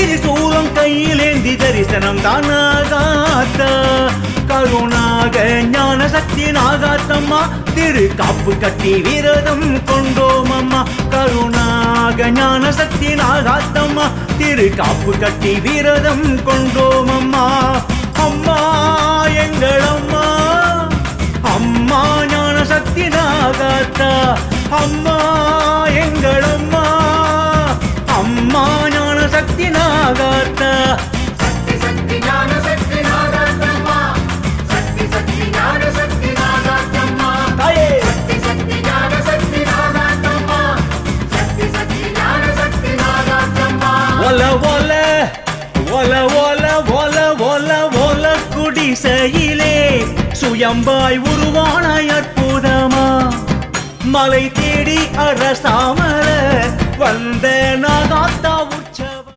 திரிசூலம் கையிலேந்தி தரிசனம் தானாகாத்த கருணாக ஞான சக்தி நாகாத்தம்மா திரு காப்பு கட்டி விரதம் கொண்டோம் அம்மா கருணாக ஞான சக்தி நாகாத்தம்மா திரு காப்பு கட்டி விரதம் கொண்டோம் அம்மா அம்மா எங்கள் அம்மா அம்மா ஞான சக்தி நாகாத்தா அம்மா எங்கள் அம்மா அம்மா ஞான சக்தி நாகாத்தா சக்தி சக்தி ஞான சக்தி நாகாத்தம்மா சக்தி சக்தி ஞான சக்தி நாகாத்தம்மா தாயே சக்தி சக்தி ஞான சக்தி நாகாத்தம்மா சக்தி சக்தி ஞான சக்தி நாகாத்தம்மா ஒல ஒல ஒல ஒல ஒல ஒல ஒல குடிசையிலே சுயம்பாய் உருவான அற்புதமா மலை தேடி அரசாமல வந்த நாகாத்தா